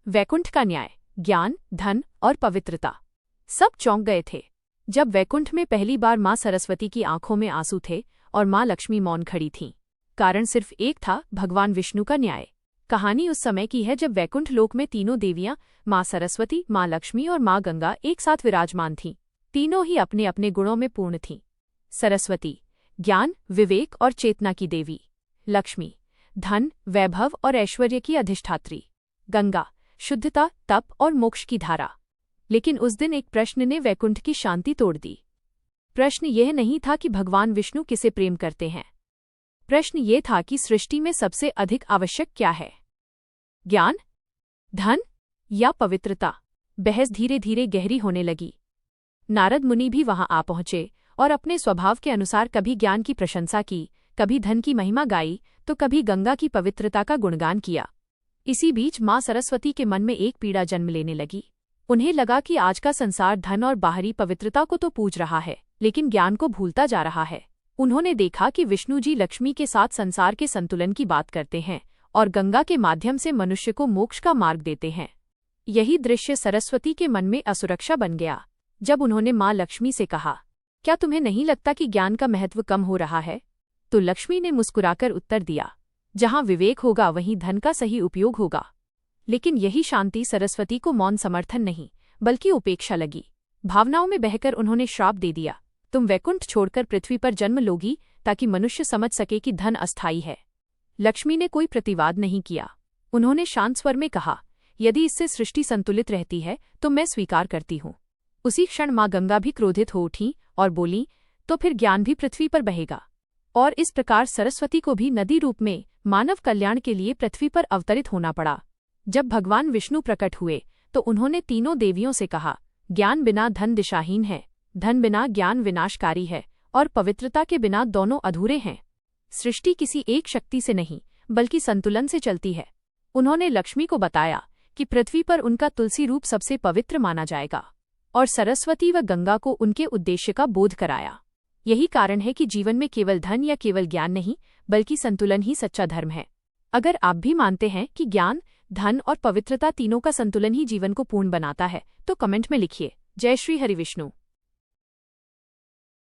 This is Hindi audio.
वैकुंठ का न्याय, ज्ञान, धन और पवित्रता। सब चौंक गए थे जब वैकुंठ में पहली बार मां सरस्वती की आंखों में आंसू थे और मां लक्ष्मी मौन खड़ी थीं। कारण सिर्फ एक था, भगवान विष्णु का न्याय। कहानी उस समय की है जब वैकुंठ लोक में तीनों देवियां, मां सरस्वती, मां लक्ष्मी और मां गंगा एक साथ विराजमान थीं। तीनों ही अपने अपने गुणों में पूर्ण थीं। सरस्वती ज्ञान, विवेक और चेतना की देवी, लक्ष्मी धन, वैभव और ऐश्वर्य की अधिष्ठात्री, गंगा शुद्धता, तप और मोक्ष की धारा। लेकिन उस दिन एक प्रश्न ने वैकुंठ की शांति तोड़ दी। प्रश्न यह नहीं था कि भगवान विष्णु किसे प्रेम करते हैं। प्रश्न ये था कि सृष्टि में सबसे अधिक आवश्यक क्या है, ज्ञान, धन या पवित्रता। बहस धीरे धीरे गहरी होने लगी। नारद मुनि भी वहां आ पहुंचे और अपने स्वभाव के अनुसार कभी ज्ञान की प्रशंसा की, कभी धन की महिमा गाई, तो कभी गंगा की पवित्रता का गुणगान किया। इसी बीच मां सरस्वती के मन में एक पीड़ा जन्म लेने लगी। उन्हें लगा कि आज का संसार धन और बाहरी पवित्रता को तो पूज रहा है, लेकिन ज्ञान को भूलता जा रहा है। उन्होंने देखा कि विष्णु जी लक्ष्मी के साथ संसार के संतुलन की बात करते हैं और गंगा के माध्यम से मनुष्य को मोक्ष का मार्ग देते हैं। यही दृश्य सरस्वती के मन में असुरक्षा बन गया। जब उन्होंने मां लक्ष्मी से कहा, क्या तुम्हें नहीं लगता कि ज्ञान का महत्व कम हो रहा है? तो लक्ष्मी ने मुस्कुराकर उत्तर दिया, जहां विवेक होगा वहीं धन का सही उपयोग होगा। लेकिन यही शांति सरस्वती को मौन समर्थन नहीं, बल्कि उपेक्षा लगी। भावनाओं में बहकर उन्होंने श्राप दे दिया, तुम वैकुंठ छोड़कर पृथ्वी पर जन्म लोगी ताकि मनुष्य समझ सके कि धन अस्थायी है। लक्ष्मी ने कोई प्रतिवाद नहीं किया। उन्होंने शांत स्वर में कहा, यदि इससे सृष्टि संतुलित रहती है तो मैं स्वीकार करती हूँ। उसी क्षण मां गंगा भी क्रोधित हो उठी और बोली, तो फिर ज्ञान भी पृथ्वी पर बहेगा। और इस प्रकार सरस्वती को भी नदी रूप में मानव कल्याण के लिए पृथ्वी पर अवतरित होना पड़ा। जब भगवान विष्णु प्रकट हुए तो उन्होंने तीनों देवियों से कहा, ज्ञान बिना धन दिशाहीन है, धन बिना ज्ञान विनाशकारी है और पवित्रता के बिना दोनों अधूरे हैं। सृष्टि किसी एक शक्ति से नहीं बल्कि संतुलन से चलती है। उन्होंने लक्ष्मी को बताया कि पृथ्वी पर उनका तुलसी रूप सबसे पवित्र माना जाएगा और सरस्वती व गंगा को उनके उद्देश्य का बोध कराया। यही कारण है कि जीवन में केवल धन या केवल ज्ञान नहीं, बल्कि संतुलन ही सच्चा धर्म है। अगर आप भी मानते हैं कि ज्ञान, धन और पवित्रता तीनों का संतुलन ही जीवन को पूर्ण बनाता है, तो कमेंट में लिखिए, जय श्री हरि विष्णु।